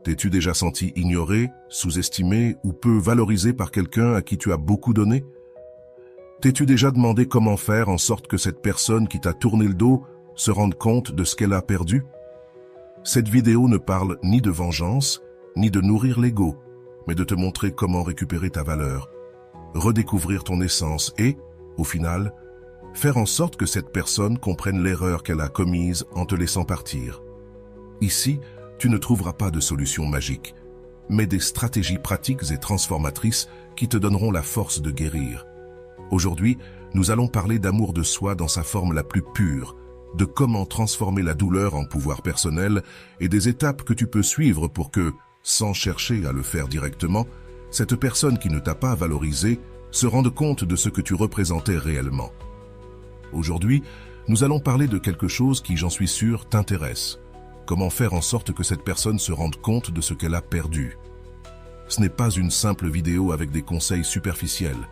T'es-tu déjà senti ignoré, sous-estimé ou peu valorisé par quelqu'un à qui tu as beaucoup donné? T'es-tu déjà demandé comment faire en sorte que cette personne qui t'a tourné le dos se rende compte de ce qu'elle a perdu? Cette vidéo ne parle ni de vengeance, ni de nourrir l'ego, mais de te montrer comment récupérer ta valeur, redécouvrir ton essence et, au final, faire en sorte que cette personne comprenne l'erreur qu'elle a commise en te laissant partir. Ici, tu ne trouveras pas de solution magique, mais des stratégies pratiques et transformatrices qui te donneront la force de guérir. Aujourd'hui, nous allons parler d'amour de soi dans sa forme la plus pure, de comment transformer la douleur en pouvoir personnel et des étapes que tu peux suivre pour que, sans chercher à le faire directement, cette personne qui ne t'a pas valorisé se rende compte de ce que tu représentais réellement. Aujourd'hui, nous allons parler de quelque chose qui, j'en suis sûr, t'intéresse. Comment faire en sorte que cette personne se rende compte de ce qu'elle a perdu. Ce n'est pas une simple vidéo avec des conseils superficiels.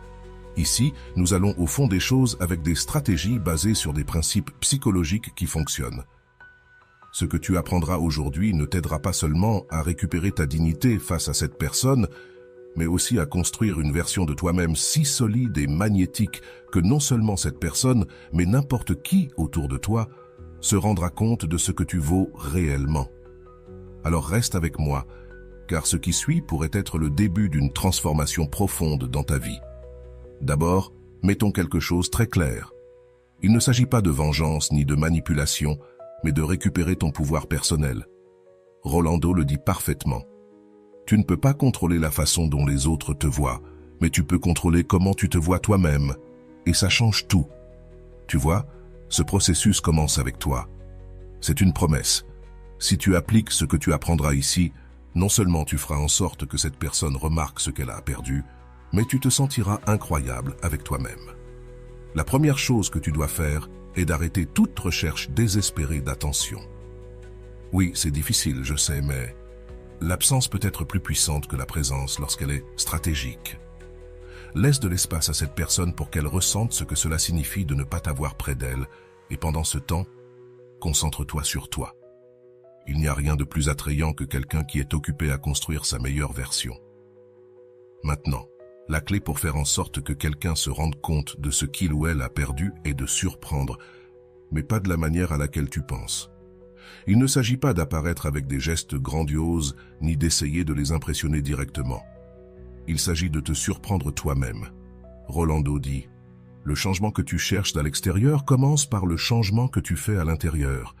Ici, nous allons au fond des choses avec des stratégies basées sur des principes psychologiques qui fonctionnent. Ce que tu apprendras aujourd'hui ne t'aidera pas seulement à récupérer ta dignité face à cette personne, mais aussi à construire une version de toi-même si solide et magnétique que non seulement cette personne, mais n'importe qui autour de toi, se rendra compte de ce que tu vaux réellement. Alors reste avec moi, car ce qui suit pourrait être le début d'une transformation profonde dans ta vie. D'abord, mettons quelque chose très clair. Il ne s'agit pas de vengeance ni de manipulation, mais de récupérer ton pouvoir personnel. Rolando le dit parfaitement. Tu ne peux pas contrôler la façon dont les autres te voient, mais tu peux contrôler comment tu te vois toi-même. Et ça change tout. Tu vois, ce processus commence avec toi. C'est une promesse. Si tu appliques ce que tu apprendras ici, non seulement tu feras en sorte que cette personne remarque ce qu'elle a perdu, mais tu te sentiras incroyable avec toi-même. La première chose que tu dois faire est d'arrêter toute recherche désespérée d'attention. Oui, c'est difficile, je sais, mais l'absence peut être plus puissante que la présence lorsqu'elle est stratégique. Laisse de l'espace à cette personne pour qu'elle ressente ce que cela signifie de ne pas t'avoir près d'elle, et pendant ce temps, concentre-toi sur toi. Il n'y a rien de plus attrayant que quelqu'un qui est occupé à construire sa meilleure version. Maintenant, la clé pour faire en sorte que quelqu'un se rende compte de ce qu'il ou elle a perdu est de surprendre, mais pas de la manière à laquelle tu penses. Il ne s'agit pas d'apparaître avec des gestes grandioses, ni d'essayer de les impressionner directement. Il s'agit de te surprendre toi-même. Rolando dit, « Le changement que tu cherches à l'extérieur commence par le changement que tu fais à l'intérieur.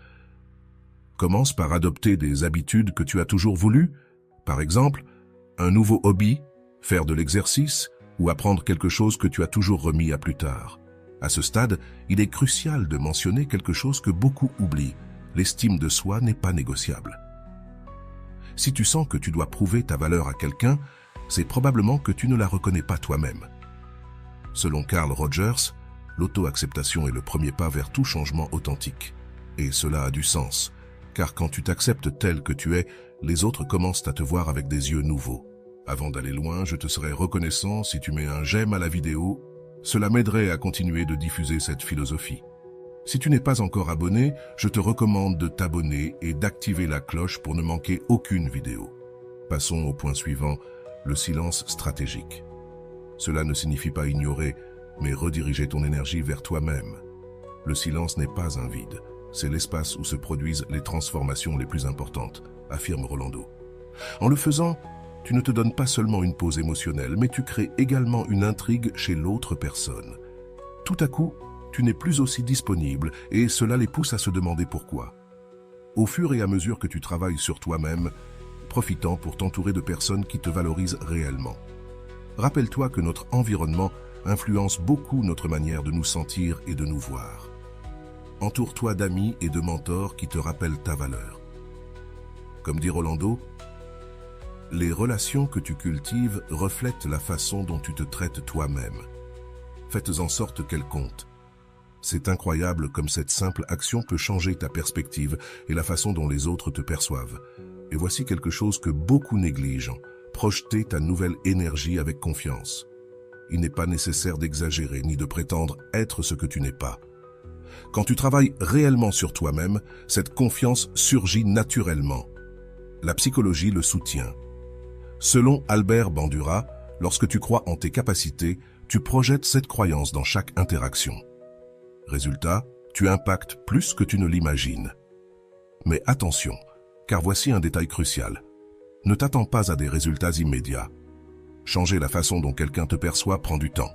Commence par adopter des habitudes que tu as toujours voulu, par exemple, un nouveau hobby, faire de l'exercice ou apprendre quelque chose que tu as toujours remis à plus tard. À ce stade, il est crucial de mentionner quelque chose que beaucoup oublient. L'estime de soi n'est pas négociable. Si tu sens que tu dois prouver ta valeur à quelqu'un, c'est probablement que tu ne la reconnais pas toi-même. Selon Carl Rogers, l'auto-acceptation est le premier pas vers tout changement authentique. Et cela a du sens, car quand tu t'acceptes tel que tu es, les autres commencent à te voir avec des yeux nouveaux. Avant d'aller loin, je te serais reconnaissant si tu mets un j'aime à la vidéo. Cela m'aiderait à continuer de diffuser cette philosophie. Si tu n'es pas encore abonné, je te recommande de t'abonner et d'activer la cloche pour ne manquer aucune vidéo. Passons au point suivant, le silence stratégique. Cela ne signifie pas ignorer, mais rediriger ton énergie vers toi-même. Le silence n'est pas un vide, c'est l'espace où se produisent les transformations les plus importantes, affirme Rolando. En le faisant, tu ne te donnes pas seulement une pause émotionnelle, mais tu crées également une intrigue chez l'autre personne. Tout à coup, tu n'es plus aussi disponible et cela les pousse à se demander pourquoi. Au fur et à mesure que tu travailles sur toi-même, profitant pour t'entourer de personnes qui te valorisent réellement. Rappelle-toi que notre environnement influence beaucoup notre manière de nous sentir et de nous voir. Entoure-toi d'amis et de mentors qui te rappellent ta valeur. Comme dit Rolando, les relations que tu cultives reflètent la façon dont tu te traites toi-même. Faites en sorte qu'elles comptent. C'est incroyable comme cette simple action peut changer ta perspective et la façon dont les autres te perçoivent. Et voici quelque chose que beaucoup négligent, projeter ta nouvelle énergie avec confiance. Il n'est pas nécessaire d'exagérer ni de prétendre être ce que tu n'es pas. Quand tu travailles réellement sur toi-même, cette confiance surgit naturellement. La psychologie le soutient. Selon Albert Bandura, lorsque tu crois en tes capacités, tu projettes cette croyance dans chaque interaction. Résultat, tu impactes plus que tu ne l'imagines. Mais attention, car voici un détail crucial. Ne t'attends pas à des résultats immédiats. Changer la façon dont quelqu'un te perçoit prend du temps.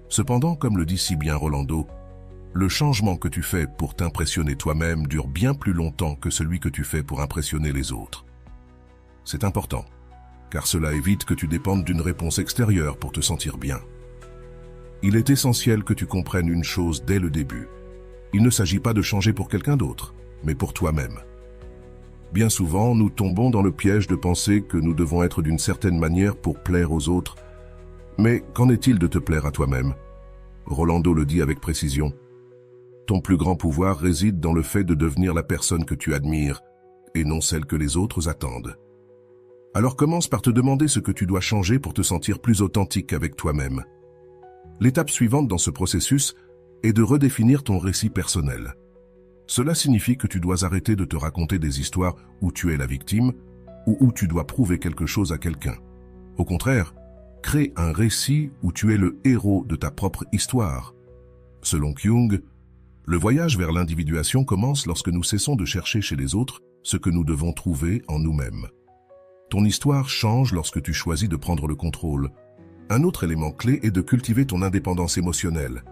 Cependant, comme le dit si bien Rolando, le changement que tu fais pour t'impressionner toi-même dure bien plus longtemps que celui que tu fais pour impressionner les autres. C'est important, car cela évite que tu dépendes d'une réponse extérieure pour te sentir bien. Il est essentiel que tu comprennes une chose dès le début. Il ne s'agit pas de changer pour quelqu'un d'autre, mais pour toi-même. Bien souvent, nous tombons dans le piège de penser que nous devons être d'une certaine manière pour plaire aux autres. Mais qu'en est-il de te plaire à toi-même? Rolando le dit avec précision. Ton plus grand pouvoir réside dans le fait de devenir la personne que tu admires, et non celle que les autres attendent. Alors commence par te demander ce que tu dois changer pour te sentir plus authentique avec toi-même. L'étape suivante dans ce processus est de redéfinir ton récit personnel. Cela signifie que tu dois arrêter de te raconter des histoires où tu es la victime ou où tu dois prouver quelque chose à quelqu'un. Au contraire, crée un récit où tu es le héros de ta propre histoire. Selon Jung, le voyage vers l'individuation commence lorsque nous cessons de chercher chez les autres ce que nous devons trouver en nous-mêmes. Ton histoire change lorsque tu choisis de prendre le contrôle. Un autre élément clé est de cultiver ton indépendance émotionnelle.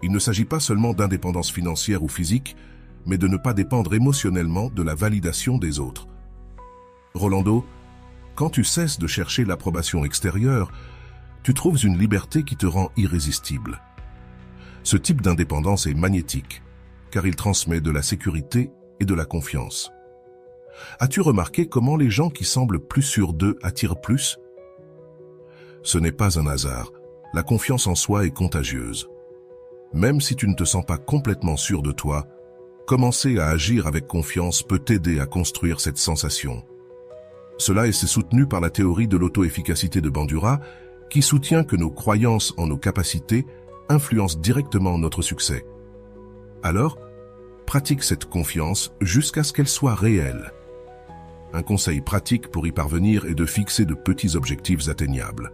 Il ne s'agit pas seulement d'indépendance financière ou physique, mais de ne pas dépendre émotionnellement de la validation des autres. Rolando, quand tu cesses de chercher l'approbation extérieure, tu trouves une liberté qui te rend irrésistible. Ce type d'indépendance est magnétique, car il transmet de la sécurité et de la confiance. As-tu remarqué comment les gens qui semblent plus sûrs d'eux attirent plus? Ce n'est pas un hasard, la confiance en soi est contagieuse. Même si tu ne te sens pas complètement sûr de toi, commencer à agir avec confiance peut t'aider à construire cette sensation. Cela est soutenu par la théorie de l'auto-efficacité de Bandura, qui soutient que nos croyances en nos capacités influencent directement notre succès. Alors, pratique cette confiance jusqu'à ce qu'elle soit réelle. Un conseil pratique pour y parvenir est de fixer de petits objectifs atteignables.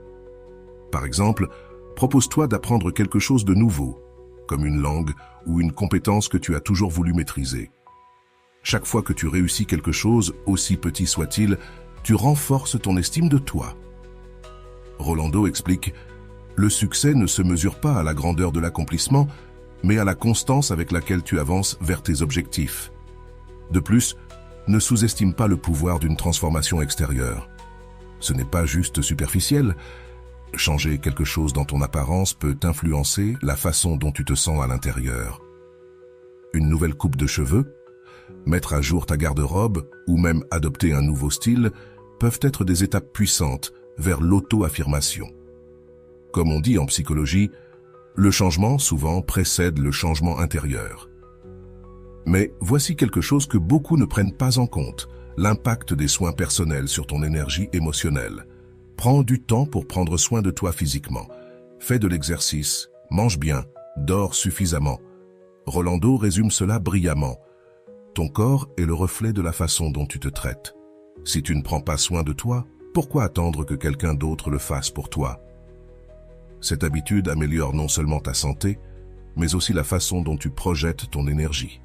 Par exemple, propose-toi d'apprendre quelque chose de nouveau, comme une langue ou une compétence que tu as toujours voulu maîtriser. Chaque fois que tu réussis quelque chose, aussi petit soit-il, tu renforces ton estime de toi. Rolando explique, « Le succès ne se mesure pas à la grandeur de l'accomplissement, mais à la constance avec laquelle tu avances vers tes objectifs. De plus, ne sous-estime pas le pouvoir d'une transformation extérieure. Ce n'est pas juste superficiel. Changer quelque chose dans ton apparence peut influencer la façon dont tu te sens à l'intérieur. Une nouvelle coupe de cheveux, mettre à jour ta garde-robe ou même adopter un nouveau style peuvent être des étapes puissantes vers l'auto-affirmation. Comme on dit en psychologie, le changement souvent précède le changement intérieur. Mais voici quelque chose que beaucoup ne prennent pas en compte, l'impact des soins personnels sur ton énergie émotionnelle. Prends du temps pour prendre soin de toi physiquement. Fais de l'exercice, mange bien, dors suffisamment. Rolando résume cela brillamment. Ton corps est le reflet de la façon dont tu te traites. Si tu ne prends pas soin de toi, pourquoi attendre que quelqu'un d'autre le fasse pour toi? Cette habitude améliore non seulement ta santé, mais aussi la façon dont tu projettes ton énergie.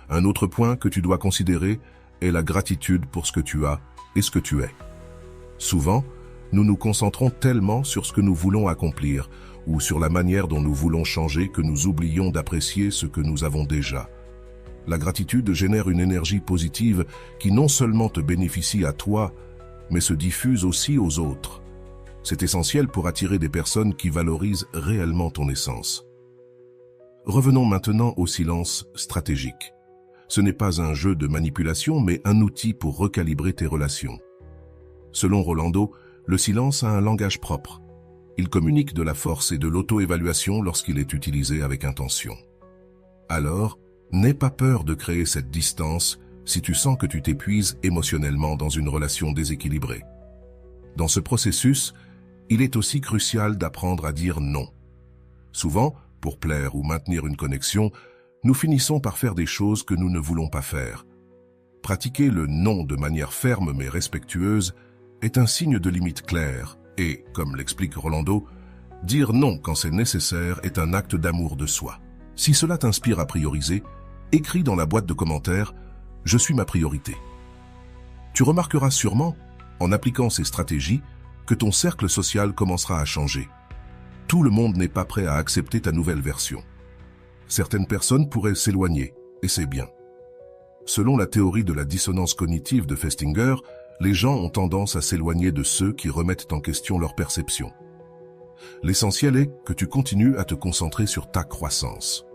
Un autre point que tu dois considérer est la gratitude pour ce que tu as et ce que tu es. Souvent, nous nous concentrons tellement sur ce que nous voulons accomplir ou sur la manière dont nous voulons changer que nous oublions d'apprécier ce que nous avons déjà. La gratitude génère une énergie positive qui non seulement te bénéficie à toi, mais se diffuse aussi aux autres. C'est essentiel pour attirer des personnes qui valorisent réellement ton essence. Revenons maintenant au silence stratégique. Ce n'est pas un jeu de manipulation, mais un outil pour recalibrer tes relations. Selon Rolando, le silence a un langage propre. Il communique de la force et de l'auto-évaluation lorsqu'il est utilisé avec intention. Alors, n'aie pas peur de créer cette distance si tu sens que tu t'épuises émotionnellement dans une relation déséquilibrée. Dans ce processus, il est aussi crucial d'apprendre à dire non. Souvent, pour plaire ou maintenir une connexion, nous finissons par faire des choses que nous ne voulons pas faire. Pratiquer le non de manière ferme mais respectueuse est un signe de limite claire et, comme l'explique Rolando, dire non quand c'est nécessaire est un acte d'amour de soi. Si cela t'inspire à prioriser, écris dans la boîte de commentaires « Je suis ma priorité ». Tu remarqueras sûrement, en appliquant ces stratégies, que ton cercle social commencera à changer. Tout le monde n'est pas prêt à accepter ta nouvelle version. Certaines personnes pourraient s'éloigner, et c'est bien. Selon la théorie de la dissonance cognitive de Festinger, les gens ont tendance à s'éloigner de ceux qui remettent en question leur perception. L'essentiel est que tu continues à te concentrer sur ta croissance.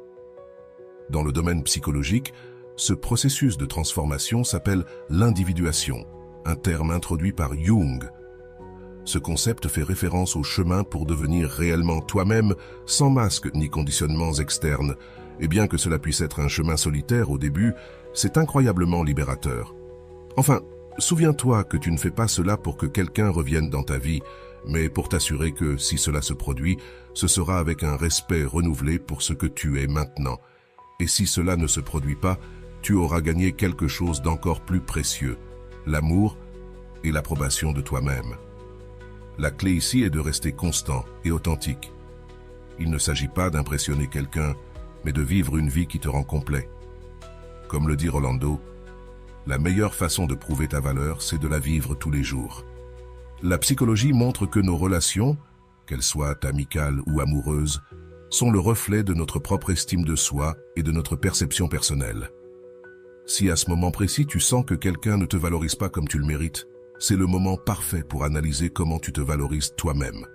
Dans le domaine psychologique, ce processus de transformation s'appelle l'individuation, un terme introduit par Jung. Ce concept fait référence au chemin pour devenir réellement toi-même, sans masque ni conditionnements externes. Et bien que cela puisse être un chemin solitaire au début, c'est incroyablement libérateur. Enfin, souviens-toi que tu ne fais pas cela pour que quelqu'un revienne dans ta vie, mais pour t'assurer que, si cela se produit, ce sera avec un respect renouvelé pour ce que tu es maintenant. Et si cela ne se produit pas, tu auras gagné quelque chose d'encore plus précieux, l'amour et l'approbation de toi-même. La clé ici est de rester constant et authentique. Il ne s'agit pas d'impressionner quelqu'un, mais de vivre une vie qui te rend complet. Comme le dit Rolando, la meilleure façon de prouver ta valeur, c'est de la vivre tous les jours. La psychologie montre que nos relations, qu'elles soient amicales ou amoureuses, sont le reflet de notre propre estime de soi et de notre perception personnelle. Si à ce moment précis tu sens que quelqu'un ne te valorise pas comme tu le mérites, c'est le moment parfait pour analyser comment tu te valorises toi-même.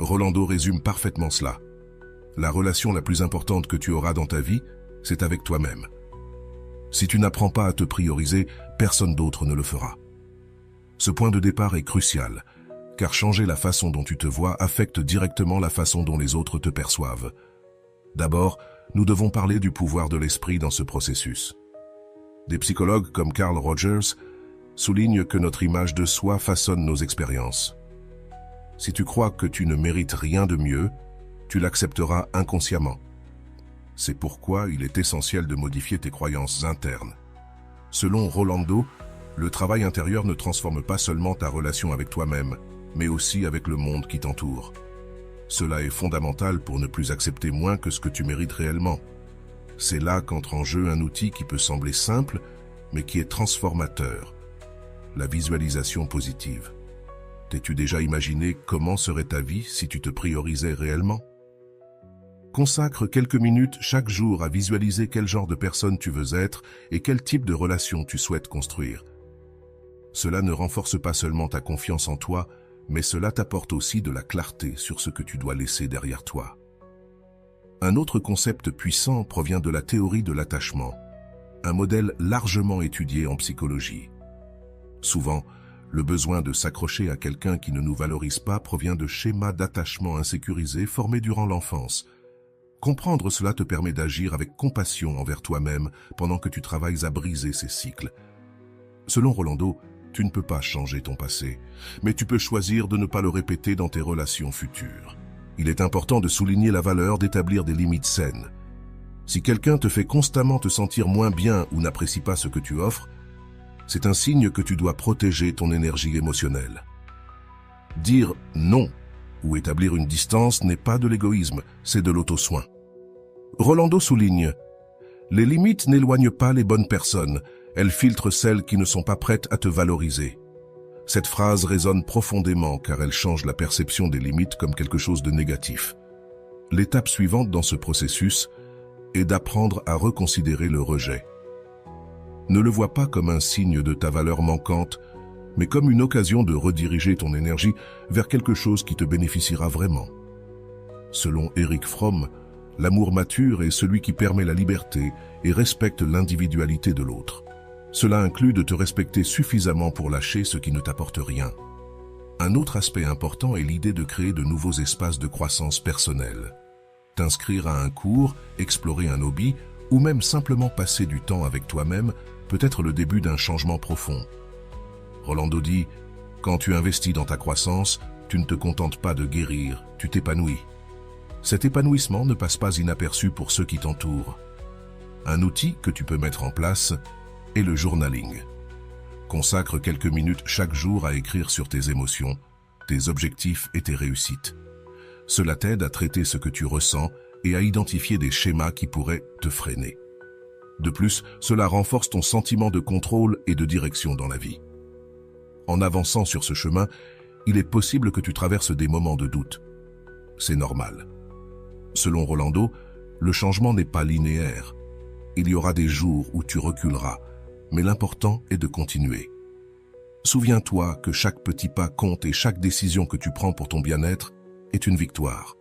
Rolando résume parfaitement cela. La relation la plus importante que tu auras dans ta vie, c'est avec toi-même. Si tu n'apprends pas à te prioriser, personne d'autre ne le fera. Ce point de départ est crucial, car changer la façon dont tu te vois affecte directement la façon dont les autres te perçoivent. D'abord, nous devons parler du pouvoir de l'esprit dans ce processus. Des psychologues comme Carl Rogers soulignent que notre image de soi façonne nos expériences. Si tu crois que tu ne mérites rien de mieux, tu l'accepteras inconsciemment. C'est pourquoi il est essentiel de modifier tes croyances internes. Selon Rolando, le travail intérieur ne transforme pas seulement ta relation avec toi-même, mais aussi avec le monde qui t'entoure. Cela est fondamental pour ne plus accepter moins que ce que tu mérites réellement. C'est là qu'entre en jeu un outil qui peut sembler simple, mais qui est transformateur. La visualisation positive. T'es-tu déjà imaginé comment serait ta vie si tu te priorisais réellement? Consacre quelques minutes chaque jour à visualiser quel genre de personne tu veux être et quel type de relation tu souhaites construire. Cela ne renforce pas seulement ta confiance en toi, mais cela t'apporte aussi de la clarté sur ce que tu dois laisser derrière toi. Un autre concept puissant provient de la théorie de l'attachement, un modèle largement étudié en psychologie. Souvent, le besoin de s'accrocher à quelqu'un qui ne nous valorise pas provient de schémas d'attachement insécurisés formés durant l'enfance. Comprendre cela te permet d'agir avec compassion envers toi-même pendant que tu travailles à briser ces cycles. Selon Rolando, tu ne peux pas changer ton passé, mais tu peux choisir de ne pas le répéter dans tes relations futures. Il est important de souligner la valeur d'établir des limites saines. Si quelqu'un te fait constamment te sentir moins bien ou n'apprécie pas ce que tu offres, c'est un signe que tu dois protéger ton énergie émotionnelle. Dire non ou établir une distance n'est pas de l'égoïsme, c'est de l'auto-soin. Rolando souligne « Les limites n'éloignent pas les bonnes personnes, elles filtrent celles qui ne sont pas prêtes à te valoriser. » Cette phrase résonne profondément car elle change la perception des limites comme quelque chose de négatif. L'étape suivante dans ce processus est d'apprendre à reconsidérer le rejet. Ne le vois pas comme un signe de ta valeur manquante, mais comme une occasion de rediriger ton énergie vers quelque chose qui te bénéficiera vraiment. Selon Erich Fromm, l'amour mature est celui qui permet la liberté et respecte l'individualité de l'autre. Cela inclut de te respecter suffisamment pour lâcher ce qui ne t'apporte rien. Un autre aspect important est l'idée de créer de nouveaux espaces de croissance personnelle. T'inscrire à un cours, explorer un hobby ou même simplement passer du temps avec toi-même peut être le début d'un changement profond. Rolando dit « Quand tu investis dans ta croissance, tu ne te contentes pas de guérir, tu t'épanouis. » Cet épanouissement ne passe pas inaperçu pour ceux qui t'entourent. Un outil que tu peux mettre en place est le journaling. Consacre quelques minutes chaque jour à écrire sur tes émotions, tes objectifs et tes réussites. Cela t'aide à traiter ce que tu ressens et à identifier des schémas qui pourraient te freiner. De plus, cela renforce ton sentiment de contrôle et de direction dans la vie. En avançant sur ce chemin, il est possible que tu traverses des moments de doute. C'est normal. Selon Rolando, le changement n'est pas linéaire. Il y aura des jours où tu reculeras, mais l'important est de continuer. Souviens-toi que chaque petit pas compte et chaque décision que tu prends pour ton bien-être est une victoire.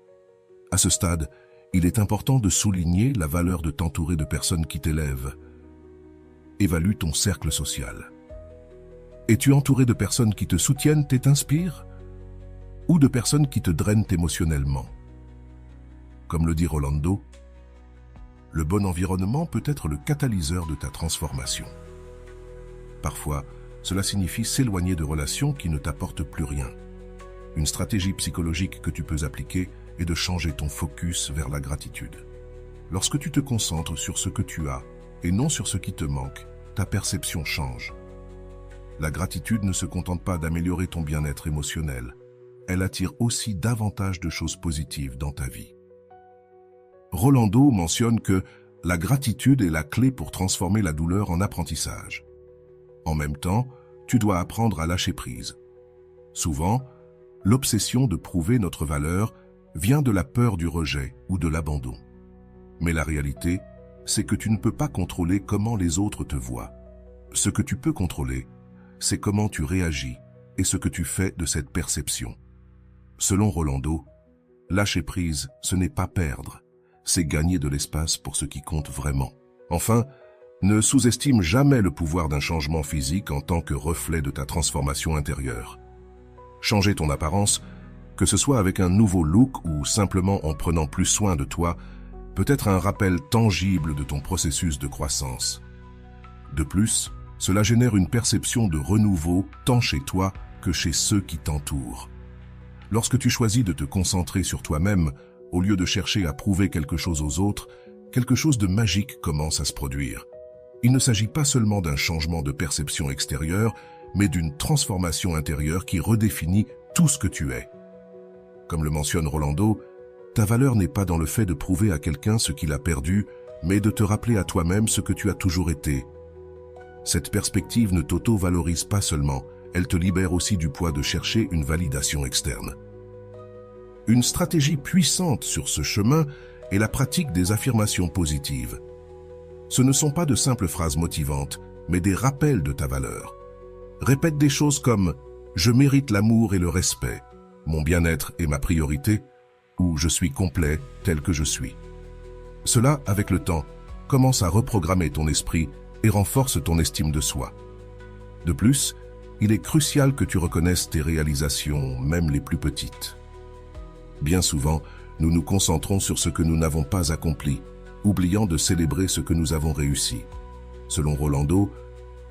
À ce stade, il est important de souligner la valeur de t'entourer de personnes qui t'élèvent. Évalue ton cercle social. Es-tu entouré de personnes qui te soutiennent et t'inspirent? Ou de personnes qui te drainent émotionnellement? Comme le dit Rolando, le bon environnement peut être le catalyseur de ta transformation. Parfois, cela signifie s'éloigner de relations qui ne t'apportent plus rien. Une stratégie psychologique que tu peux appliquer est de changer ton focus vers la gratitude. Lorsque tu te concentres sur ce que tu as et non sur ce qui te manque, ta perception change. La gratitude ne se contente pas d'améliorer ton bien-être émotionnel, elle attire aussi davantage de choses positives dans ta vie. Rolando mentionne que la gratitude est la clé pour transformer la douleur en apprentissage. En même temps, tu dois apprendre à lâcher prise. Souvent, l'obsession de prouver notre valeur vient de la peur du rejet ou de l'abandon. Mais la réalité, c'est que tu ne peux pas contrôler comment les autres te voient. Ce que tu peux contrôler, c'est comment tu réagis et ce que tu fais de cette perception. Selon Rolando, lâcher prise, ce n'est pas perdre, c'est gagner de l'espace pour ce qui compte vraiment. Enfin, ne sous-estime jamais le pouvoir d'un changement physique en tant que reflet de ta transformation intérieure. Changer ton apparence, que ce soit avec un nouveau look ou simplement en prenant plus soin de toi, peut être un rappel tangible de ton processus de croissance. De plus, cela génère une perception de renouveau tant chez toi que chez ceux qui t'entourent. Lorsque tu choisis de te concentrer sur toi-même, au lieu de chercher à prouver quelque chose aux autres, quelque chose de magique commence à se produire. Il ne s'agit pas seulement d'un changement de perception extérieure, mais d'une transformation intérieure qui redéfinit tout ce que tu es. Comme le mentionne Rolando, ta valeur n'est pas dans le fait de prouver à quelqu'un ce qu'il a perdu, mais de te rappeler à toi-même ce que tu as toujours été. Cette perspective ne t'auto-valorise pas seulement, elle te libère aussi du poids de chercher une validation externe. Une stratégie puissante sur ce chemin est la pratique des affirmations positives. Ce ne sont pas de simples phrases motivantes, mais des rappels de ta valeur. Répète des choses comme « Je mérite l'amour et le respect »,« Mon bien-être est ma priorité » ou « Je suis complet tel que je suis ». Cela, avec le temps, commence à reprogrammer ton esprit et renforce ton estime de soi. De plus, il est crucial que tu reconnaisses tes réalisations, même les plus petites. Bien souvent, nous nous concentrons sur ce que nous n'avons pas accompli, oubliant de célébrer ce que nous avons réussi. Selon Rolando,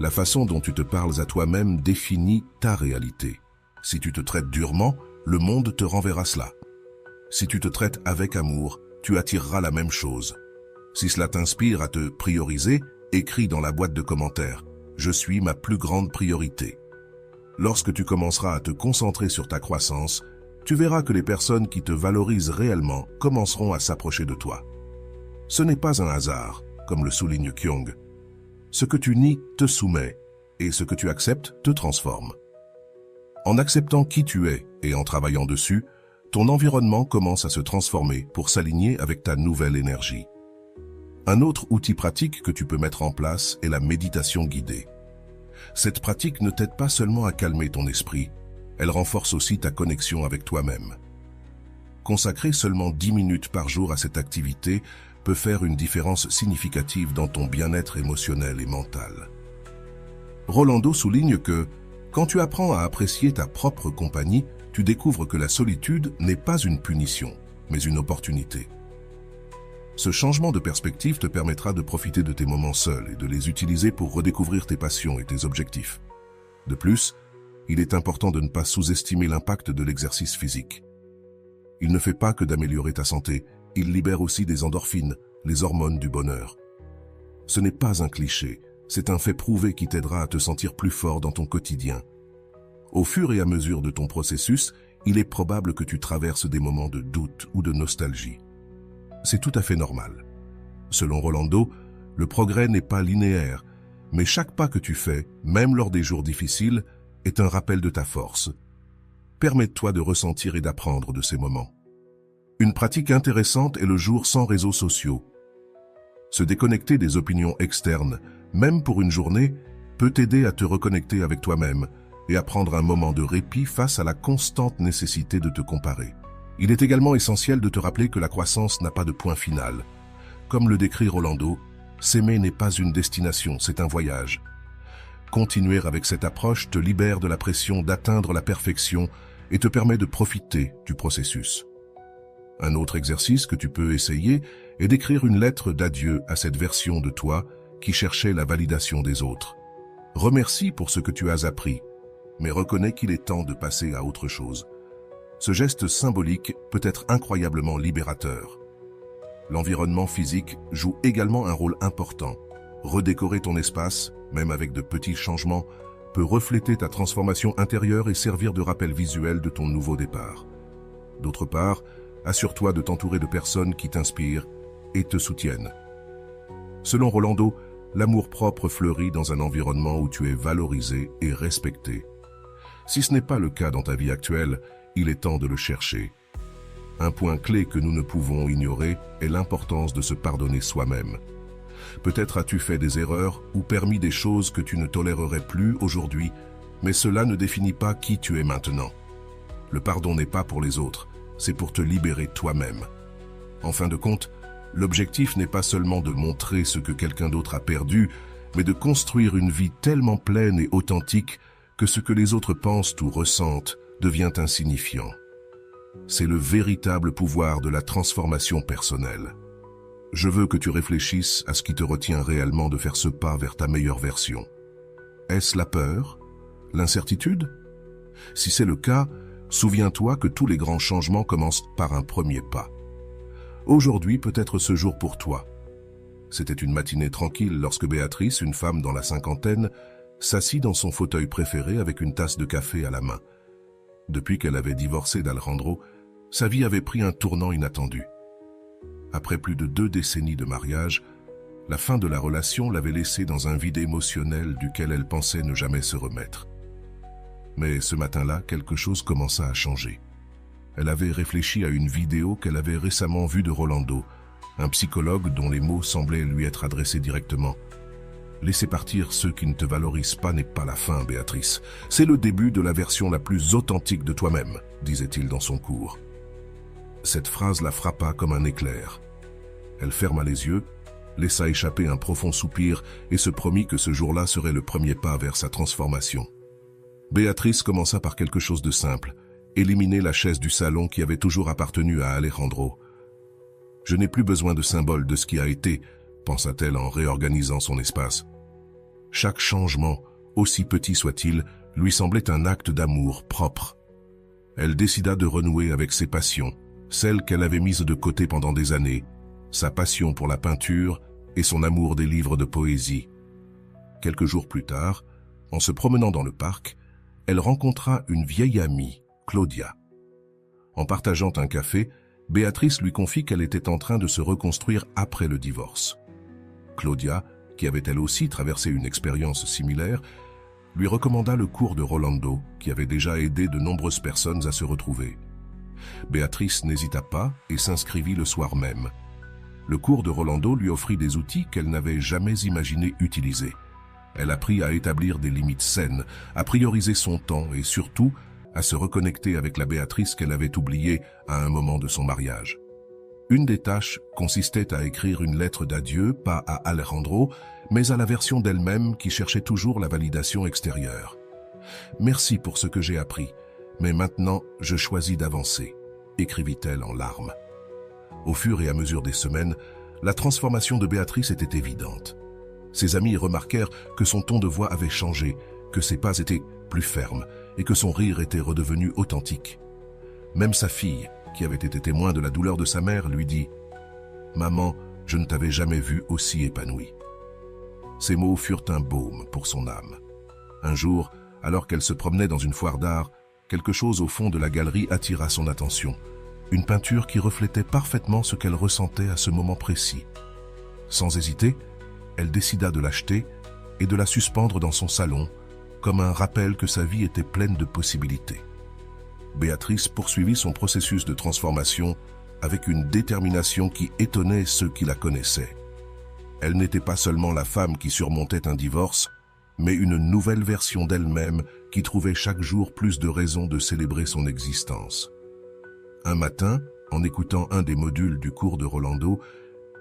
la façon dont tu te parles à toi-même définit ta réalité. Si tu te traites durement, le monde te renverra cela. Si tu te traites avec amour, tu attireras la même chose. Si cela t'inspire à te prioriser, écris dans la boîte de commentaires « Je suis ma plus grande priorité ». Lorsque tu commenceras à te concentrer sur ta croissance, tu verras que les personnes qui te valorisent réellement commenceront à s'approcher de toi. Ce n'est pas un hasard, comme le souligne Kyung. Ce que tu nies te soumet, et ce que tu acceptes te transforme. En acceptant qui tu es et en travaillant dessus, ton environnement commence à se transformer pour s'aligner avec ta nouvelle énergie. Un autre outil pratique que tu peux mettre en place est la méditation guidée. Cette pratique ne t'aide pas seulement à calmer ton esprit, elle renforce aussi ta connexion avec toi-même. Consacrer seulement 10 minutes par jour à cette activité peut faire une différence significative dans ton bien-être émotionnel et mental. Rolando souligne que, quand tu apprends à apprécier ta propre compagnie, tu découvres que la solitude n'est pas une punition, mais une opportunité. Ce changement de perspective te permettra de profiter de tes moments seuls et de les utiliser pour redécouvrir tes passions et tes objectifs. De plus, il est important de ne pas sous-estimer l'impact de l'exercice physique. Il ne fait pas que d'améliorer ta santé, il libère aussi des endorphines, les hormones du bonheur. Ce n'est pas un cliché, C'est un fait prouvé qui t'aidera à te sentir plus fort dans ton quotidien. Au fur et à mesure de ton processus, il est probable que tu traverses des moments de doute ou de nostalgie. C'est tout à fait normal. Selon Rolando, le progrès n'est pas linéaire, mais chaque pas que tu fais, même lors des jours difficiles, est un rappel de ta force. Permets-toi de ressentir et d'apprendre de ces moments. Une pratique intéressante est le jour sans réseaux sociaux. Se déconnecter des opinions externes, même pour une journée, peut t'aider à te reconnecter avec toi-même et à prendre un moment de répit face à la constante nécessité de te comparer. Il est également essentiel de te rappeler que la croissance n'a pas de point final. Comme le décrit Rolando, s'aimer n'est pas une destination, c'est un voyage. Continuer avec cette approche te libère de la pression d'atteindre la perfection et te permet de profiter du processus. Un autre exercice que tu peux essayer est d'écrire une lettre d'adieu à cette version de toi qui cherchait la validation des autres. Remercie pour ce que tu as appris, mais reconnais qu'il est temps de passer à autre chose. Ce geste symbolique peut être incroyablement libérateur. L'environnement physique joue également un rôle important. Redécorer ton espace, même avec de petits changements, peut refléter ta transformation intérieure et servir de rappel visuel de ton nouveau départ. D'autre part, assure-toi de t'entourer de personnes qui t'inspirent et te soutiennent. Selon Rolando, l'amour-propre fleurit dans un environnement où tu es valorisé et respecté. Si ce n'est pas le cas dans ta vie actuelle, il est temps de le chercher. Un point clé que nous ne pouvons ignorer est l'importance de se pardonner soi-même. Peut-être as-tu fait des erreurs ou permis des choses que tu ne tolérerais plus aujourd'hui, mais cela ne définit pas qui tu es maintenant. Le pardon n'est pas pour les autres, c'est pour te libérer toi-même. En fin de compte, l'objectif n'est pas seulement de montrer ce que quelqu'un d'autre a perdu, mais de construire une vie tellement pleine et authentique que ce que les autres pensent ou ressentent devient insignifiant. C'est le véritable pouvoir de la transformation personnelle. Je veux que tu réfléchisses à ce qui te retient réellement de faire ce pas vers ta meilleure version. Est-ce la peur? L'incertitude? Si c'est le cas, souviens-toi que tous les grands changements commencent par un premier pas. Aujourd'hui peut être ce jour pour toi. C'était une matinée tranquille lorsque Béatrice, une femme dans la cinquantaine, s'assit dans son fauteuil préféré avec une tasse de café à la main. Depuis qu'elle avait divorcé d'Alejandro, sa vie avait pris un tournant inattendu. Après plus de 2 décennies de mariage, la fin de la relation l'avait laissée dans un vide émotionnel duquel elle pensait ne jamais se remettre. Mais ce matin-là, quelque chose commença à changer. Elle avait réfléchi à une vidéo qu'elle avait récemment vue de Rolando, un psychologue dont les mots semblaient lui être adressés directement. « Laisser partir ceux qui ne te valorisent pas n'est pas la fin, Béatrice. C'est le début de la version la plus authentique de toi-même, » disait-il dans son cours. Cette phrase la frappa comme un éclair. Elle ferma les yeux, laissa échapper un profond soupir et se promit que ce jour-là serait le premier pas vers sa transformation. Béatrice commença par quelque chose de simple, éliminer la chaise du salon qui avait toujours appartenu à Alejandro. « Je n'ai plus besoin de symbole de ce qui a été », pensa-t-elle en réorganisant son espace. Chaque changement, aussi petit soit-il, lui semblait un acte d'amour propre. Elle décida de renouer avec ses passions, celles qu'elle avait mises de côté pendant des années, sa passion pour la peinture et son amour des livres de poésie. Quelques jours plus tard, en se promenant dans le parc, elle rencontra une vieille amie, Claudia. En partageant un café, Béatrice lui confie qu'elle était en train de se reconstruire après le divorce. Claudia, qui avait elle aussi traversé une expérience similaire, lui recommanda le cours de Rolando, qui avait déjà aidé de nombreuses personnes à se retrouver. Béatrice n'hésita pas et s'inscrivit le soir même. Le cours de Rolando lui offrit des outils qu'elle n'avait jamais imaginé utiliser. Elle apprit à établir des limites saines, à prioriser son temps et surtout à se reconnecter avec la Béatrice qu'elle avait oubliée à un moment de son mariage. Une des tâches consistait à écrire une lettre d'adieu, pas à Alejandro, mais à la version d'elle-même qui cherchait toujours la validation extérieure. « Merci pour ce que j'ai appris, mais maintenant je choisis d'avancer », écrivit-elle en larmes. Au fur et à mesure des semaines, la transformation de Béatrice était évidente. Ses amis remarquèrent que son ton de voix avait changé, que ses pas étaient plus fermes et que son rire était redevenu authentique. Même sa fille, qui avait été témoin de la douleur de sa mère, lui dit « Maman, je ne t'avais jamais vue aussi épanouie. » Ces mots furent un baume pour son âme. Un jour, alors qu'elle se promenait dans une foire d'art, quelque chose au fond de la galerie attira son attention. Une peinture qui reflétait parfaitement ce qu'elle ressentait à ce moment précis. Sans hésiter, elle décida de l'acheter et de la suspendre dans son salon, comme un rappel que sa vie était pleine de possibilités. Béatrice poursuivit son processus de transformation avec une détermination qui étonnait ceux qui la connaissaient. Elle n'était pas seulement la femme qui surmontait un divorce, mais une nouvelle version d'elle-même qui trouvait chaque jour plus de raisons de célébrer son existence. Un matin, en écoutant un des modules du cours de Rolando,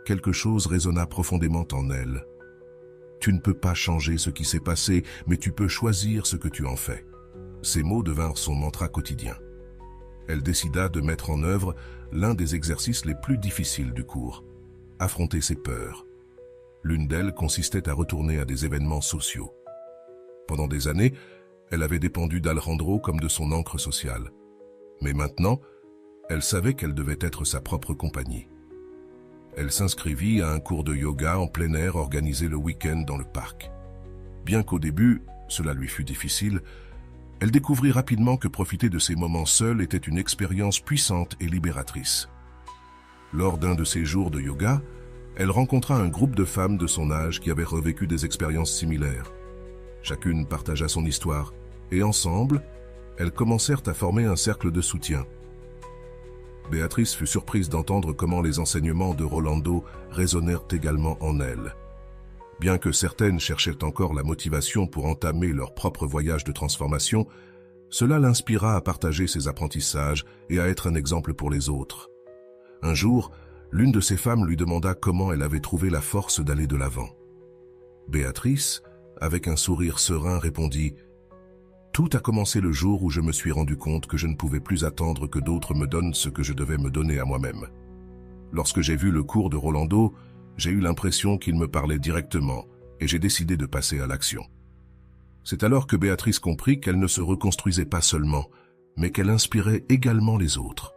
quelque chose résonna profondément en elle. Tu ne peux pas changer ce qui s'est passé, mais tu peux choisir ce que tu en fais. Ces mots devinrent son mantra quotidien. Elle décida de mettre en œuvre l'un des exercices les plus difficiles du cours, affronter ses peurs. L'une d'elles consistait à retourner à des événements sociaux. Pendant des années, elle avait dépendu d'Alejandro comme de son ancre sociale. Mais maintenant, elle savait qu'elle devait être sa propre compagnie. Elle s'inscrivit à un cours de yoga en plein air organisé le week-end dans le parc. Bien qu'au début, cela lui fut difficile, elle découvrit rapidement que profiter de ces moments seuls était une expérience puissante et libératrice. Lors d'un de ces jours de yoga, elle rencontra un groupe de femmes de son âge qui avaient revécu des expériences similaires. Chacune partagea son histoire, et ensemble, elles commencèrent à former un cercle de soutien. Béatrice fut surprise d'entendre comment les enseignements de Rolando résonnèrent également en elle. Bien que certaines cherchaient encore la motivation pour entamer leur propre voyage de transformation, cela l'inspira à partager ses apprentissages et à être un exemple pour les autres. Un jour, l'une de ces femmes lui demanda comment elle avait trouvé la force d'aller de l'avant. Béatrice, avec un sourire serein, répondit « Tout a commencé le jour où je me suis rendu compte que je ne pouvais plus attendre que d'autres me donnent ce que je devais me donner à moi-même. Lorsque j'ai vu le cours de Rolando, j'ai eu l'impression qu'il me parlait directement et j'ai décidé de passer à l'action. » C'est alors que Béatrice comprit qu'elle ne se reconstruisait pas seulement, mais qu'elle inspirait également les autres.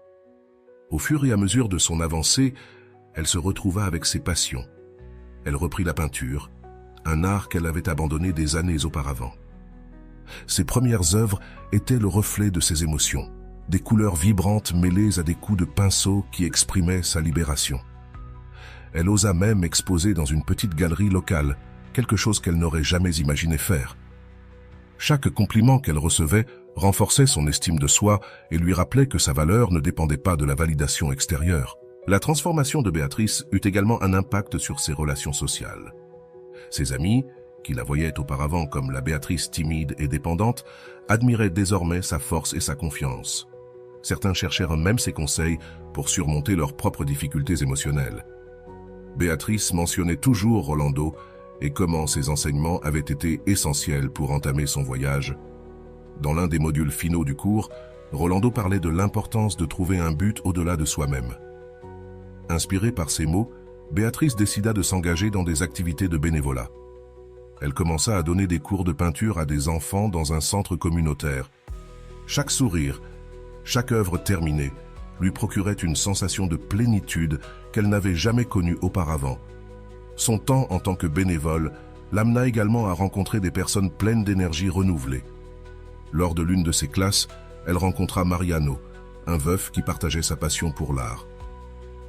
Au fur et à mesure de son avancée, elle se retrouva avec ses passions. Elle reprit la peinture, un art qu'elle avait abandonné des années auparavant. Ses premières œuvres étaient le reflet de ses émotions, des couleurs vibrantes mêlées à des coups de pinceau qui exprimaient sa libération. Elle osa même exposer dans une petite galerie locale, quelque chose qu'elle n'aurait jamais imaginé faire. Chaque compliment qu'elle recevait renforçait son estime de soi et lui rappelait que sa valeur ne dépendait pas de la validation extérieure. La transformation de Béatrice eut également un impact sur ses relations sociales. Ses amis, qui la voyaient auparavant comme la Béatrice timide et dépendante, admiraient désormais sa force et sa confiance. Certains cherchèrent même ses conseils pour surmonter leurs propres difficultés émotionnelles. Béatrice mentionnait toujours Rolando et comment ses enseignements avaient été essentiels pour entamer son voyage. Dans l'un des modules finaux du cours, Rolando parlait de l'importance de trouver un but au-delà de soi-même. Inspirée par ces mots, Béatrice décida de s'engager dans des activités de bénévolat. Elle commença à donner des cours de peinture à des enfants dans un centre communautaire. Chaque sourire, chaque œuvre terminée, lui procurait une sensation de plénitude qu'elle n'avait jamais connue auparavant. Son temps en tant que bénévole l'amena également à rencontrer des personnes pleines d'énergie renouvelée. Lors de l'une de ses classes, elle rencontra Mariano, un veuf qui partageait sa passion pour l'art.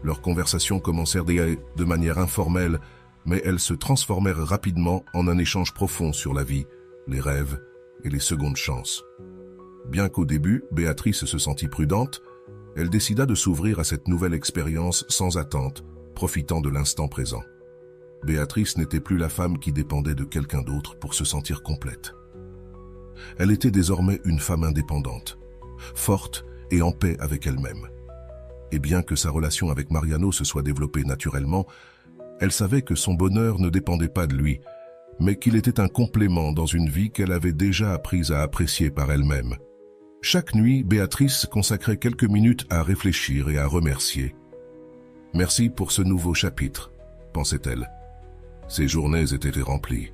Leurs conversations commencèrent de manière informelle, mais elles se transformèrent rapidement en un échange profond sur la vie, les rêves et les secondes chances. Bien qu'au début, Béatrice se sentit prudente, elle décida de s'ouvrir à cette nouvelle expérience sans attente, profitant de l'instant présent. Béatrice n'était plus la femme qui dépendait de quelqu'un d'autre pour se sentir complète. Elle était désormais une femme indépendante, forte et en paix avec elle-même. Et bien que sa relation avec Mariano se soit développée naturellement, elle savait que son bonheur ne dépendait pas de lui, mais qu'il était un complément dans une vie qu'elle avait déjà apprise à apprécier par elle-même. Chaque nuit, Béatrice consacrait quelques minutes à réfléchir et à remercier. « Merci pour ce nouveau chapitre », pensait-elle. Ses journées étaient remplies.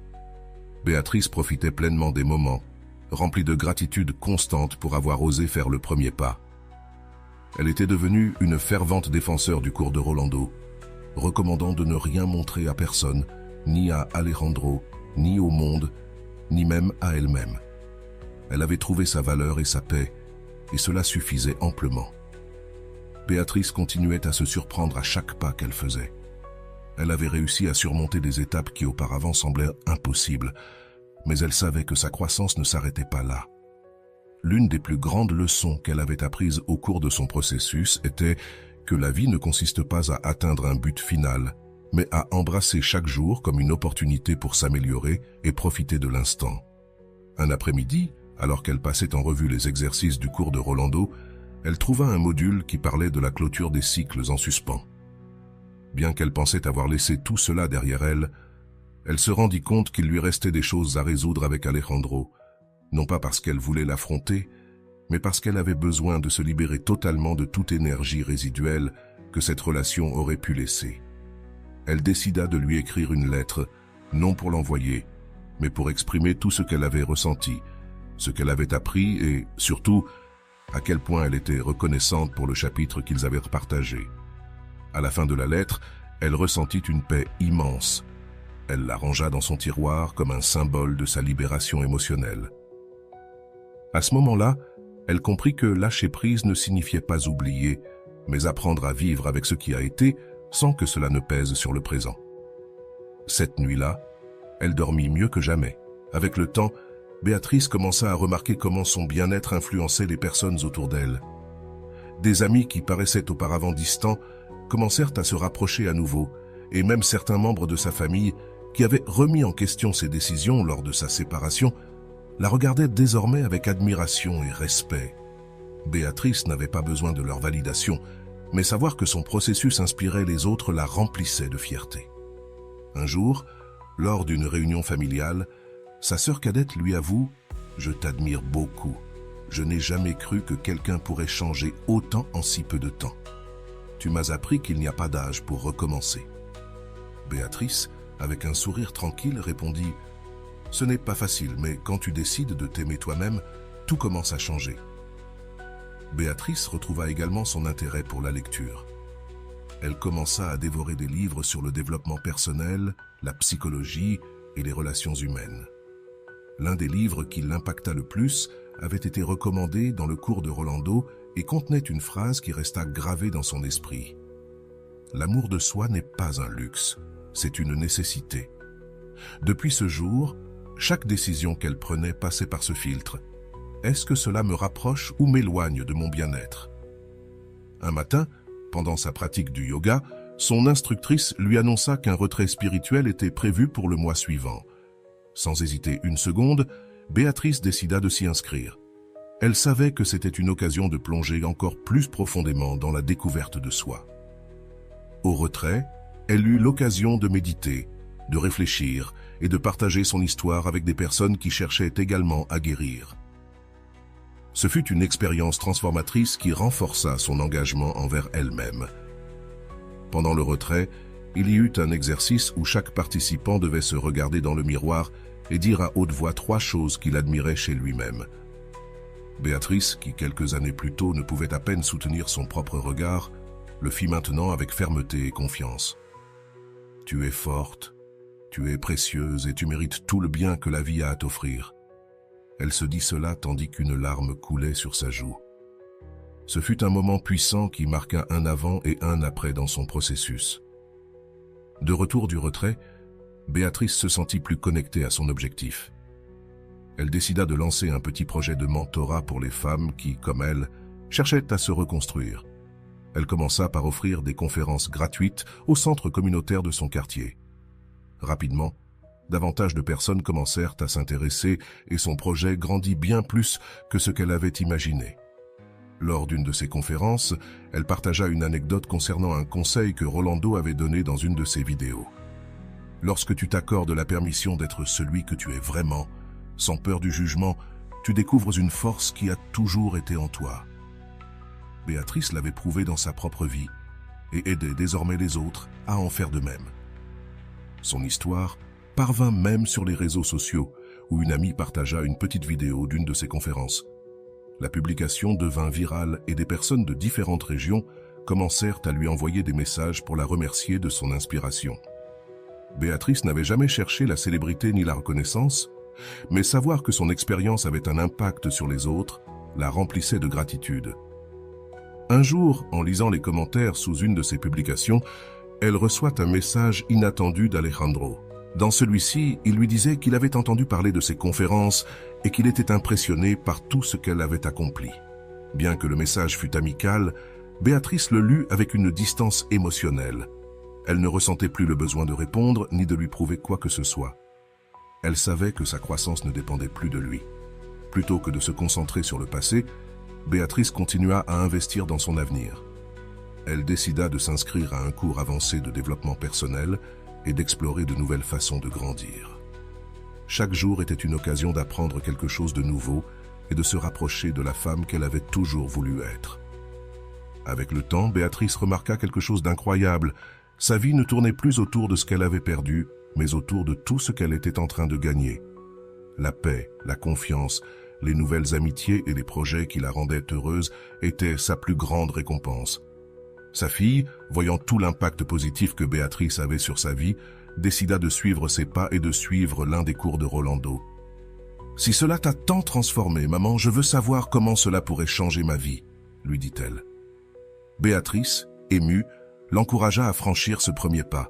Béatrice profitait pleinement des moments, remplie de gratitude constante pour avoir osé faire le premier pas. Elle était devenue une fervente défenseur du cours de Rolando, recommandant de ne rien montrer à personne ni à Alejandro, ni au monde, ni même à elle-même. Elle avait trouvé sa valeur et sa paix, et cela suffisait amplement. Béatrice continuait à se surprendre à chaque pas qu'elle faisait. Elle avait réussi à surmonter des étapes qui auparavant semblaient impossibles, mais elle savait que sa croissance ne s'arrêtait pas là. L'une des plus grandes leçons qu'elle avait apprises au cours de son processus était que la vie ne consiste pas à atteindre un but final, mais à embrasser chaque jour comme une opportunité pour s'améliorer et profiter de l'instant. Un après-midi, alors qu'elle passait en revue les exercices du cours de Rolando, elle trouva un module qui parlait de la clôture des cycles en suspens. Bien qu'elle pensait avoir laissé tout cela derrière elle, elle se rendit compte qu'il lui restait des choses à résoudre avec Alejandro, non pas parce qu'elle voulait l'affronter, mais parce qu'elle avait besoin de se libérer totalement de toute énergie résiduelle que cette relation aurait pu laisser. Elle décida de lui écrire une lettre, non pour l'envoyer, mais pour exprimer tout ce qu'elle avait ressenti, ce qu'elle avait appris et, surtout, à quel point elle était reconnaissante pour le chapitre qu'ils avaient partagé. À la fin de la lettre, elle ressentit une paix immense. Elle la rangea dans son tiroir comme un symbole de sa libération émotionnelle. À ce moment-là, elle comprit que lâcher prise ne signifiait pas oublier, mais apprendre à vivre avec ce qui a été sans que cela ne pèse sur le présent. Cette nuit-là, elle dormit mieux que jamais. Avec le temps, Béatrice commença à remarquer comment son bien-être influençait les personnes autour d'elle. Des amis qui paraissaient auparavant distants commencèrent à se rapprocher à nouveau, et même certains membres de sa famille, qui avaient remis en question ses décisions lors de sa séparation, la regardaient désormais avec admiration et respect. Béatrice n'avait pas besoin de leur validation, mais savoir que son processus inspirait les autres la remplissait de fierté. Un jour, lors d'une réunion familiale, sa sœur cadette lui avoue « Je t'admire beaucoup. Je n'ai jamais cru que quelqu'un pourrait changer autant en si peu de temps. Tu m'as appris qu'il n'y a pas d'âge pour recommencer. » Béatrice, avec un sourire tranquille, répondit « Ce n'est pas facile, mais quand tu décides de t'aimer toi-même, tout commence à changer. » Béatrice retrouva également son intérêt pour la lecture. Elle commença à dévorer des livres sur le développement personnel, la psychologie et les relations humaines. L'un des livres qui l'impacta le plus avait été recommandé dans le cours de Rolando et contenait une phrase qui resta gravée dans son esprit. « L'amour de soi n'est pas un luxe, c'est une nécessité. » Depuis ce jour, chaque décision qu'elle prenait passait par ce filtre. Est-ce que cela me rapproche ou m'éloigne de mon bien-être? Un matin, pendant sa pratique du yoga, son instructrice lui annonça qu'un retrait spirituel était prévu pour le mois suivant. Sans hésiter une seconde, Béatrice décida de s'y inscrire. Elle savait que c'était une occasion de plonger encore plus profondément dans la découverte de soi. Au retrait, elle eut l'occasion de méditer, de réfléchir et de partager son histoire avec des personnes qui cherchaient également à guérir. Ce fut une expérience transformatrice qui renforça son engagement envers elle-même. Pendant le retrait, il y eut un exercice où chaque participant devait se regarder dans le miroir et dire à haute voix 3 choses qu'il admirait chez lui-même. Béatrice, qui quelques années plus tôt ne pouvait à peine soutenir son propre regard, le fit maintenant avec fermeté et confiance. « Tu es forte, tu es précieuse et tu mérites tout le bien que la vie a à t'offrir. » Elle se dit cela tandis qu'une larme coulait sur sa joue. Ce fut un moment puissant qui marqua un avant et un après dans son processus. De retour du retrait, Béatrice se sentit plus connectée à son objectif. Elle décida de lancer un petit projet de mentorat pour les femmes qui, comme elle, cherchaient à se reconstruire. Elle commença par offrir des conférences gratuites au centre communautaire de son quartier. Rapidement, davantage de personnes commencèrent à s'intéresser et son projet grandit bien plus que ce qu'elle avait imaginé. Lors d'une de ces conférences, elle partagea une anecdote concernant un conseil que Rolando avait donné dans une de ses vidéos. « Lorsque tu t'accordes la permission d'être celui que tu es vraiment, sans peur du jugement, tu découvres une force qui a toujours été en toi. » Béatrice l'avait prouvé dans sa propre vie et aidait désormais les autres à en faire de même. Son histoire parvint même sur les réseaux sociaux, où une amie partagea une petite vidéo d'une de ses conférences. La publication devint virale et des personnes de différentes régions commencèrent à lui envoyer des messages pour la remercier de son inspiration. Béatrice n'avait jamais cherché la célébrité ni la reconnaissance, mais savoir que son expérience avait un impact sur les autres la remplissait de gratitude. Un jour, en lisant les commentaires sous une de ses publications, elle reçoit un message inattendu d'Alejandro. Dans celui-ci, il lui disait qu'il avait entendu parler de ses conférences et qu'il était impressionné par tout ce qu'elle avait accompli. Bien que le message fût amical, Béatrice le lut avec une distance émotionnelle. Elle ne ressentait plus le besoin de répondre ni de lui prouver quoi que ce soit. Elle savait que sa croissance ne dépendait plus de lui. Plutôt que de se concentrer sur le passé, Béatrice continua à investir dans son avenir. Elle décida de s'inscrire à un cours avancé de développement personnel et d'explorer de nouvelles façons de grandir. Chaque jour était une occasion d'apprendre quelque chose de nouveau et de se rapprocher de la femme qu'elle avait toujours voulu être. Avec le temps, Béatrice remarqua quelque chose d'incroyable. Sa vie ne tournait plus autour de ce qu'elle avait perdu, mais autour de tout ce qu'elle était en train de gagner. La paix, la confiance, les nouvelles amitiés et les projets qui la rendaient heureuse étaient sa plus grande récompense. Sa fille, voyant tout l'impact positif que Béatrice avait sur sa vie, décida de suivre ses pas et de suivre l'un des cours de Rolando. « Si cela t'a tant transformé, maman, je veux savoir comment cela pourrait changer ma vie, » lui dit-elle. Béatrice, émue, l'encouragea à franchir ce premier pas.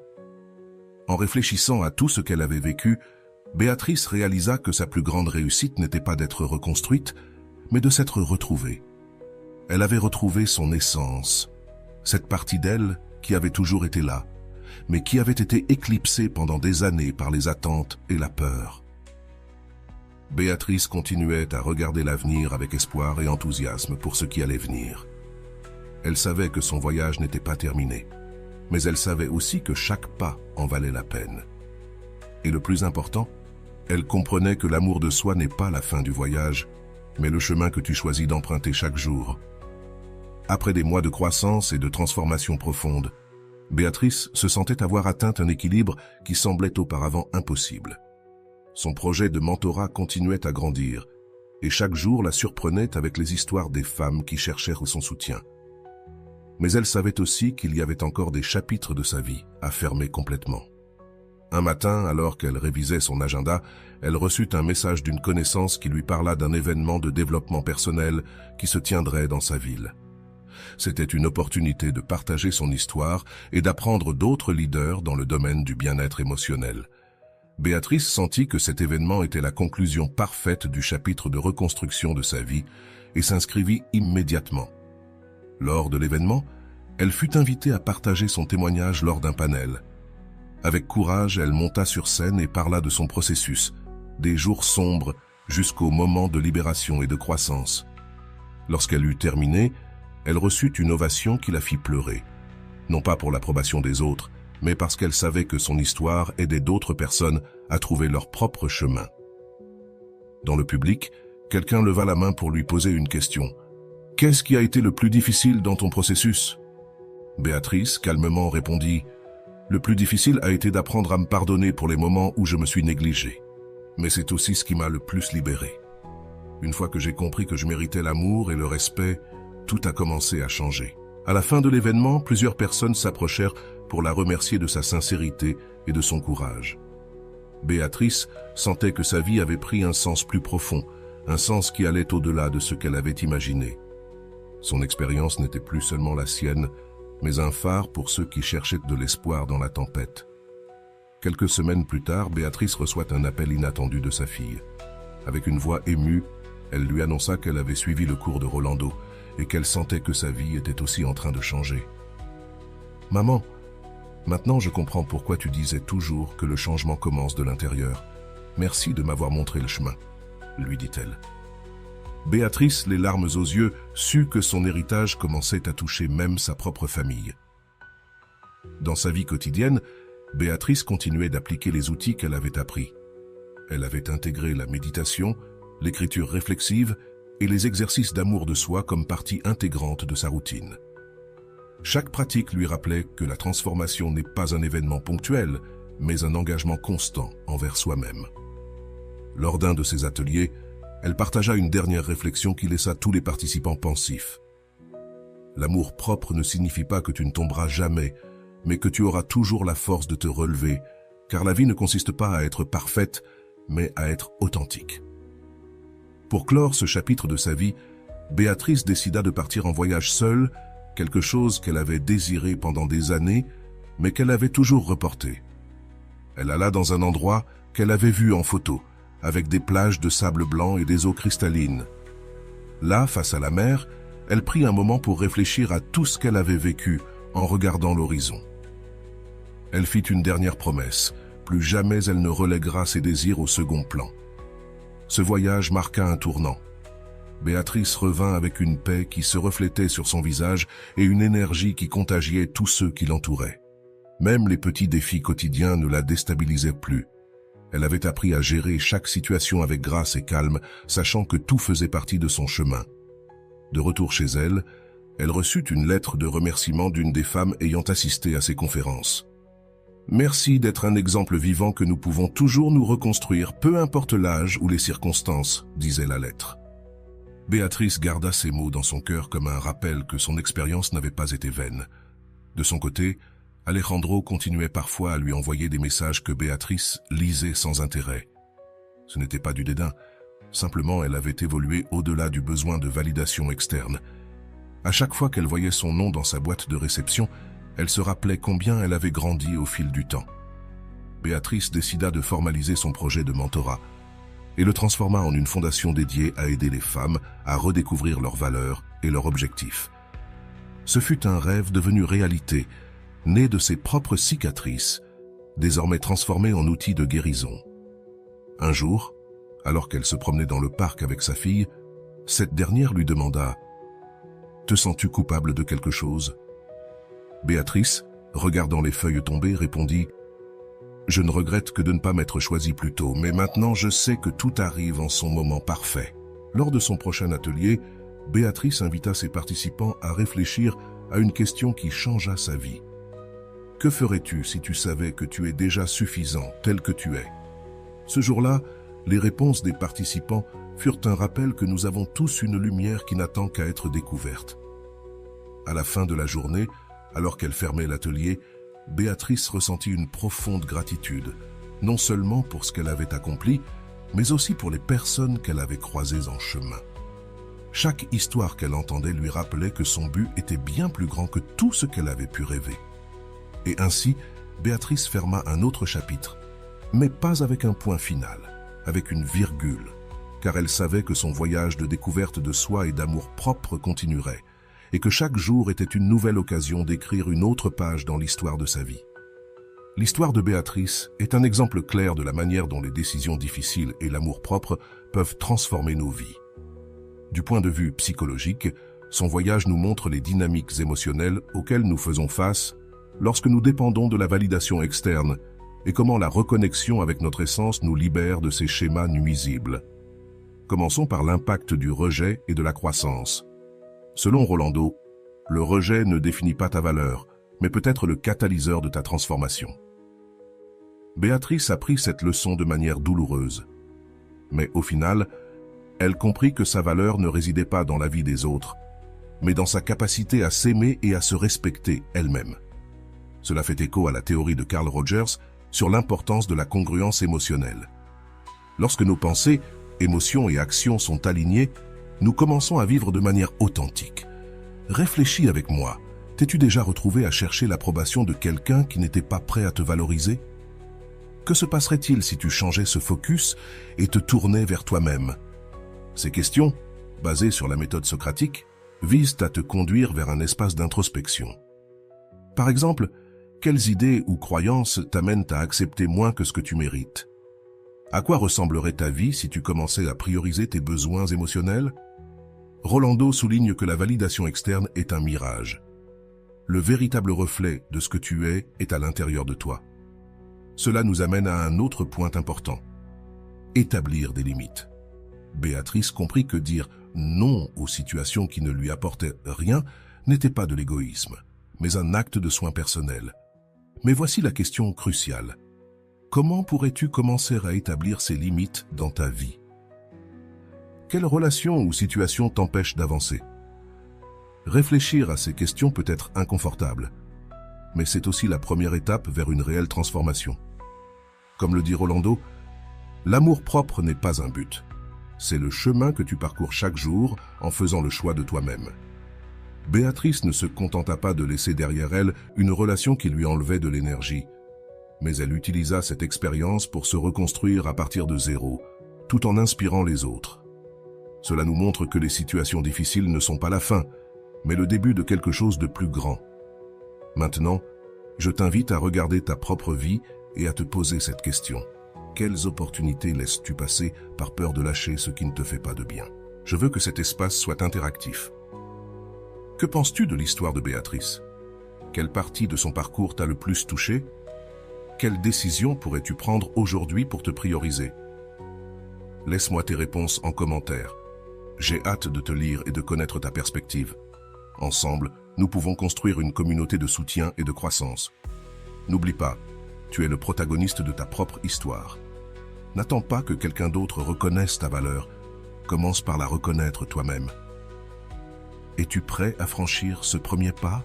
En réfléchissant à tout ce qu'elle avait vécu, Béatrice réalisa que sa plus grande réussite n'était pas d'être reconstruite, mais de s'être retrouvée. Elle avait retrouvé son essence, cette partie d'elle qui avait toujours été là, mais qui avait été éclipsée pendant des années par les attentes et la peur. Béatrice continuait à regarder l'avenir avec espoir et enthousiasme pour ce qui allait venir. Elle savait que son voyage n'était pas terminé, mais elle savait aussi que chaque pas en valait la peine. Et le plus important, elle comprenait que l'amour de soi n'est pas la fin du voyage, mais le chemin que tu choisis d'emprunter chaque jour. Après des mois de croissance et de transformation profonde, Béatrice se sentait avoir atteint un équilibre qui semblait auparavant impossible. Son projet de mentorat continuait à grandir, et chaque jour la surprenait avec les histoires des femmes qui cherchèrent son soutien. Mais elle savait aussi qu'il y avait encore des chapitres de sa vie à fermer complètement. Un matin, alors qu'elle révisait son agenda, elle reçut un message d'une connaissance qui lui parla d'un événement de développement personnel qui se tiendrait dans sa ville. C'était une opportunité de partager son histoire et d'apprendre d'autres leaders dans le domaine du bien-être émotionnel. Béatrice sentit que cet événement était la conclusion parfaite du chapitre de reconstruction de sa vie et s'inscrivit immédiatement. Lors de l'événement, elle fut invitée à partager son témoignage lors d'un panel. Avec courage, elle monta sur scène et parla de son processus, des jours sombres jusqu'au moment de libération et de croissance. Lorsqu'elle eut terminé, elle reçut une ovation qui la fit pleurer. Non pas pour l'approbation des autres, mais parce qu'elle savait que son histoire aidait d'autres personnes à trouver leur propre chemin. Dans le public, quelqu'un leva la main pour lui poser une question. « Qu'est-ce qui a été le plus difficile dans ton processus ?» Béatrice, calmement, répondit « Le plus difficile a été d'apprendre à me pardonner pour les moments où je me suis négligée. Mais c'est aussi ce qui m'a le plus libéré. Une fois que j'ai compris que je méritais l'amour et le respect, tout a commencé à changer. » À la fin de l'événement, plusieurs personnes s'approchèrent pour la remercier de sa sincérité et de son courage. Béatrice sentait que sa vie avait pris un sens plus profond, un sens qui allait au-delà de ce qu'elle avait imaginé. Son expérience n'était plus seulement la sienne, mais un phare pour ceux qui cherchaient de l'espoir dans la tempête. Quelques semaines plus tard, Béatrice reçoit un appel inattendu de sa fille. Avec une voix émue, elle lui annonça qu'elle avait suivi le cours de Rolando et qu'elle sentait que sa vie était aussi en train de changer. « Maman, maintenant je comprends pourquoi tu disais toujours que le changement commence de l'intérieur. Merci de m'avoir montré le chemin, » lui dit-elle. Béatrice, les larmes aux yeux, sut que son héritage commençait à toucher même sa propre famille. Dans sa vie quotidienne, Béatrice continuait d'appliquer les outils qu'elle avait appris. Elle avait intégré la méditation, l'écriture réflexive et les exercices d'amour de soi comme partie intégrante de sa routine. Chaque pratique lui rappelait que la transformation n'est pas un événement ponctuel, mais un engagement constant envers soi-même. Lors d'un de ces ateliers, elle partagea une dernière réflexion qui laissa tous les participants pensifs. L'amour propre ne signifie pas que tu ne tomberas jamais, mais que tu auras toujours la force de te relever, car la vie ne consiste pas à être parfaite, mais à être authentique. Pour clore ce chapitre de sa vie, Béatrice décida de partir en voyage seule, quelque chose qu'elle avait désiré pendant des années, mais qu'elle avait toujours reporté. Elle alla dans un endroit qu'elle avait vu en photo, avec des plages de sable blanc et des eaux cristallines. Là, face à la mer, elle prit un moment pour réfléchir à tout ce qu'elle avait vécu en regardant l'horizon. Elle fit une dernière promesse, plus jamais elle ne relèguera ses désirs au second plan. Ce voyage marqua un tournant. Béatrice revint avec une paix qui se reflétait sur son visage et une énergie qui contagiait tous ceux qui l'entouraient. Même les petits défis quotidiens ne la déstabilisaient plus. Elle avait appris à gérer chaque situation avec grâce et calme, sachant que tout faisait partie de son chemin. De retour chez elle, elle reçut une lettre de remerciement d'une des femmes ayant assisté à ses conférences. « Merci d'être un exemple vivant que nous pouvons toujours nous reconstruire, peu importe l'âge ou les circonstances », disait la lettre. Béatrice garda ces mots dans son cœur comme un rappel que son expérience n'avait pas été vaine. De son côté, Alejandro continuait parfois à lui envoyer des messages que Béatrice lisait sans intérêt. Ce n'était pas du dédain, simplement elle avait évolué au-delà du besoin de validation externe. À chaque fois qu'elle voyait son nom dans sa boîte de réception, elle se rappelait combien elle avait grandi au fil du temps. Béatrice décida de formaliser son projet de mentorat et le transforma en une fondation dédiée à aider les femmes à redécouvrir leurs valeurs et leurs objectifs. Ce fut un rêve devenu réalité, né de ses propres cicatrices, désormais transformé en outil de guérison. Un jour, alors qu'elle se promenait dans le parc avec sa fille, cette dernière lui demanda « Te sens-tu coupable de quelque chose ?» Béatrice, regardant les feuilles tombées, répondit « Je ne regrette que de ne pas m'être choisie plus tôt, mais maintenant je sais que tout arrive en son moment parfait. » Lors de son prochain atelier, Béatrice invita ses participants à réfléchir à une question qui changea sa vie. Que ferais-tu si tu savais que tu es déjà suffisant tel que tu es? Ce jour-là, les réponses des participants furent un rappel que nous avons tous une lumière qui n'attend qu'à être découverte. À la fin de la journée, alors qu'elle fermait l'atelier, Béatrice ressentit une profonde gratitude, non seulement pour ce qu'elle avait accompli, mais aussi pour les personnes qu'elle avait croisées en chemin. Chaque histoire qu'elle entendait lui rappelait que son but était bien plus grand que tout ce qu'elle avait pu rêver. Et ainsi, Béatrice ferma un autre chapitre, mais pas avec un point final, avec une virgule, car elle savait que son voyage de découverte de soi et d'amour propre continuerait, et que chaque jour était une nouvelle occasion d'écrire une autre page dans l'histoire de sa vie. L'histoire de Béatrice est un exemple clair de la manière dont les décisions difficiles et l'amour-propre peuvent transformer nos vies. Du point de vue psychologique, son voyage nous montre les dynamiques émotionnelles auxquelles nous faisons face lorsque nous dépendons de la validation externe et comment la reconnexion avec notre essence nous libère de ces schémas nuisibles. Commençons par l'impact du rejet et de la croissance. Selon Rolando, le rejet ne définit pas ta valeur, mais peut être le catalyseur de ta transformation. Béatrice apprit cette leçon de manière douloureuse. Mais au final, elle comprit que sa valeur ne résidait pas dans la vie des autres, mais dans sa capacité à s'aimer et à se respecter elle-même. Cela fait écho à la théorie de Carl Rogers sur l'importance de la congruence émotionnelle. Lorsque nos pensées, émotions et actions sont alignées, nous commençons à vivre de manière authentique. Réfléchis avec moi. T'es-tu déjà retrouvé à chercher l'approbation de quelqu'un qui n'était pas prêt à te valoriser? Que se passerait-il si tu changeais ce focus et te tournais vers toi-même? Ces questions, basées sur la méthode socratique, visent à te conduire vers un espace d'introspection. Par exemple, quelles idées ou croyances t'amènent à accepter moins que ce que tu mérites? À quoi ressemblerait ta vie si tu commençais à prioriser tes besoins émotionnels? Rolando souligne que la validation externe est un mirage. Le véritable reflet de ce que tu es est à l'intérieur de toi. Cela nous amène à un autre point important. Établir des limites. Béatrice comprit que dire non aux situations qui ne lui apportaient rien n'était pas de l'égoïsme, mais un acte de soin personnel. Mais voici la question cruciale. Comment pourrais-tu commencer à établir ces limites dans ta vie? Quelles relations ou situations t'empêchent d'avancer? Réfléchir à ces questions peut être inconfortable, mais c'est aussi la première étape vers une réelle transformation. Comme le dit Rolando, l'amour-propre n'est pas un but. C'est le chemin que tu parcours chaque jour en faisant le choix de toi-même. Béatrice ne se contenta pas de laisser derrière elle une relation qui lui enlevait de l'énergie, mais elle utilisa cette expérience pour se reconstruire à partir de zéro, tout en inspirant les autres. Cela nous montre que les situations difficiles ne sont pas la fin, mais le début de quelque chose de plus grand. Maintenant, je t'invite à regarder ta propre vie et à te poser cette question. Quelles opportunités laisses-tu passer par peur de lâcher ce qui ne te fait pas de bien? Je veux que cet espace soit interactif. Que penses-tu de l'histoire de Béatrice? Quelle partie de son parcours t'a le plus touché? Quelle décision pourrais-tu prendre aujourd'hui pour te prioriser? Laisse-moi tes réponses en commentaire. J'ai hâte de te lire et de connaître ta perspective. Ensemble, nous pouvons construire une communauté de soutien et de croissance. N'oublie pas, tu es le protagoniste de ta propre histoire. N'attends pas que quelqu'un d'autre reconnaisse ta valeur. Commence par la reconnaître toi-même. Es-tu prêt à franchir ce premier pas?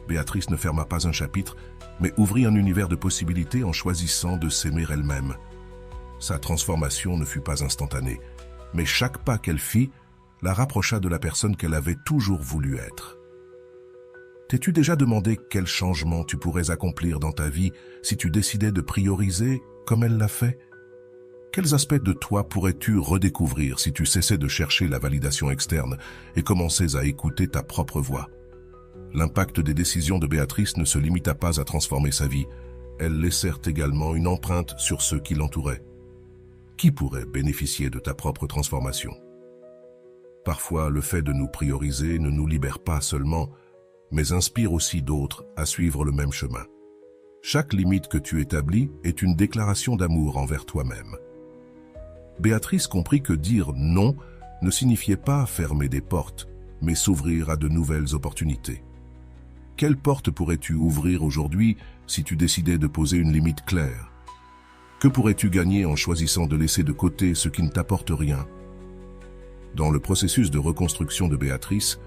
Béatrice ne ferma pas un chapitre, mais ouvrit un univers de possibilités en choisissant de s'aimer elle-même. Sa transformation ne fut pas instantanée, mais chaque pas qu'elle fit la rapprocha de la personne qu'elle avait toujours voulu être. T'es-tu déjà demandé quel changement tu pourrais accomplir dans ta vie si tu décidais de prioriser comme elle l'a fait? Quels aspects de toi pourrais-tu redécouvrir si tu cessais de chercher la validation externe et commençais à écouter ta propre voix? L'impact des décisions de Béatrice ne se limita pas à transformer sa vie, elles laissèrent également une empreinte sur ceux qui l'entouraient. Qui pourrait bénéficier de ta propre transformation? Parfois, le fait de nous prioriser ne nous libère pas seulement, mais inspire aussi d'autres à suivre le même chemin. Chaque limite que tu établis est une déclaration d'amour envers toi-même. Béatrice comprit que dire non ne signifiait pas fermer des portes, mais s'ouvrir à de nouvelles opportunités. Quelle porte pourrais-tu ouvrir aujourd'hui si tu décidais de poser une limite claire? Que pourrais-tu gagner en choisissant de laisser de côté ce qui ne t'apporte rien? Dans le processus de reconstruction de Béatrice,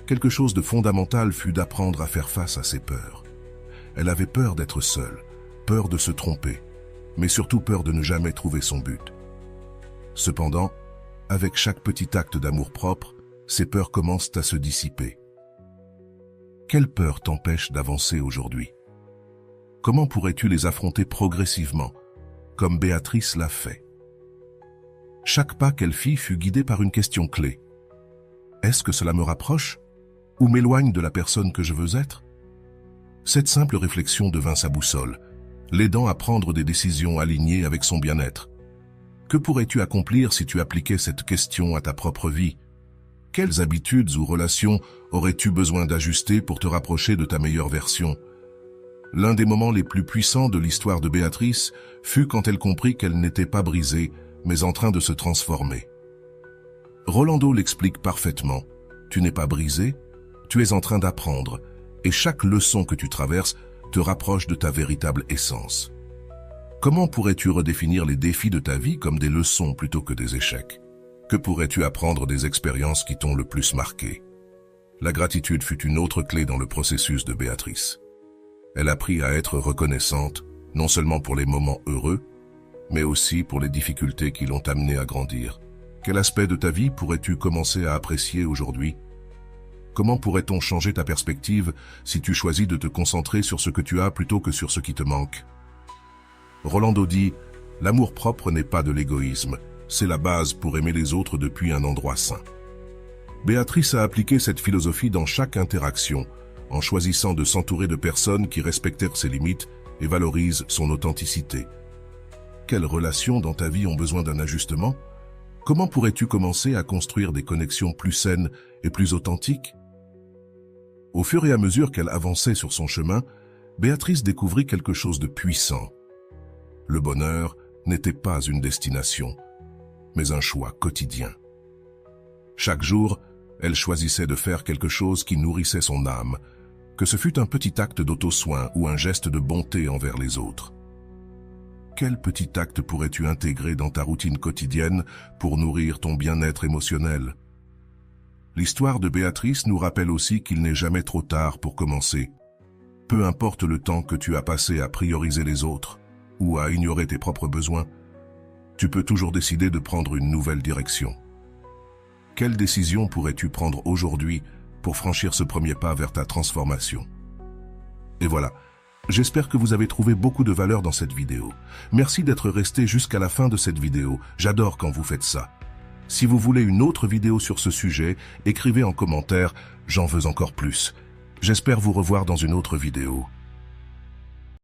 quelque chose de fondamental fut d'apprendre à faire face à ses peurs. Elle avait peur d'être seule, peur de se tromper, mais surtout peur de ne jamais trouver son but. Cependant, avec chaque petit acte d'amour-propre, ces peurs commencent à se dissiper. Quelles peurs t'empêchent d'avancer aujourd'hui? Comment pourrais-tu les affronter progressivement, comme Béatrice l'a fait? Chaque pas qu'elle fit fut guidé par une question clé. Est-ce que cela me rapproche ou m'éloigne de la personne que je veux être? Cette simple réflexion devint sa boussole, l'aidant à prendre des décisions alignées avec son bien-être. Que pourrais-tu accomplir si tu appliquais cette question à ta propre vie? Quelles habitudes ou relations aurais-tu besoin d'ajuster pour te rapprocher de ta meilleure version? L'un des moments les plus puissants de l'histoire de Béatrice fut quand elle comprit qu'elle n'était pas brisée, mais en train de se transformer. Rolando l'explique parfaitement. Tu n'es pas brisé, tu es en train d'apprendre, et chaque leçon que tu traverses te rapproche de ta véritable essence. Comment pourrais-tu redéfinir les défis de ta vie comme des leçons plutôt que des échecs? Que pourrais-tu apprendre des expériences qui t'ont le plus marqué? La gratitude fut une autre clé dans le processus de Béatrice. Elle apprit à être reconnaissante, non seulement pour les moments heureux, mais aussi pour les difficultés qui l'ont amenée à grandir. Quel aspect de ta vie pourrais-tu commencer à apprécier aujourd'hui? Comment pourrait-on changer ta perspective si tu choisis de te concentrer sur ce que tu as plutôt que sur ce qui te manque? Rolando dit, l'amour-propre n'est pas de l'égoïsme, c'est la base pour aimer les autres depuis un endroit sain. Béatrice a appliqué cette philosophie dans chaque interaction, en choisissant de s'entourer de personnes qui respectèrent ses limites et valorisent son authenticité. Quelles relations dans ta vie ont besoin d'un ajustement? Comment pourrais-tu commencer à construire des connexions plus saines et plus authentiques? Au fur et à mesure qu'elle avançait sur son chemin, Béatrice découvrit quelque chose de puissant. Le bonheur n'était pas une destination, mais un choix quotidien. Chaque jour, elle choisissait de faire quelque chose qui nourrissait son âme, que ce fût un petit acte d'auto-soin ou un geste de bonté envers les autres. Quel petit acte pourrais-tu intégrer dans ta routine quotidienne pour nourrir ton bien-être émotionnel? L'histoire de Béatrice nous rappelle aussi qu'il n'est jamais trop tard pour commencer. Peu importe le temps que tu as passé à prioriser les autres, ou à ignorer tes propres besoins, tu peux toujours décider de prendre une nouvelle direction. Quelle décision pourrais-tu prendre aujourd'hui pour franchir ce premier pas vers ta transformation? Et voilà, j'espère que vous avez trouvé beaucoup de valeur dans cette vidéo. Merci d'être resté jusqu'à la fin de cette vidéo, j'adore quand vous faites ça. Si vous voulez une autre vidéo sur ce sujet, écrivez en commentaire « J'en veux encore plus ». J'espère vous revoir dans une autre vidéo.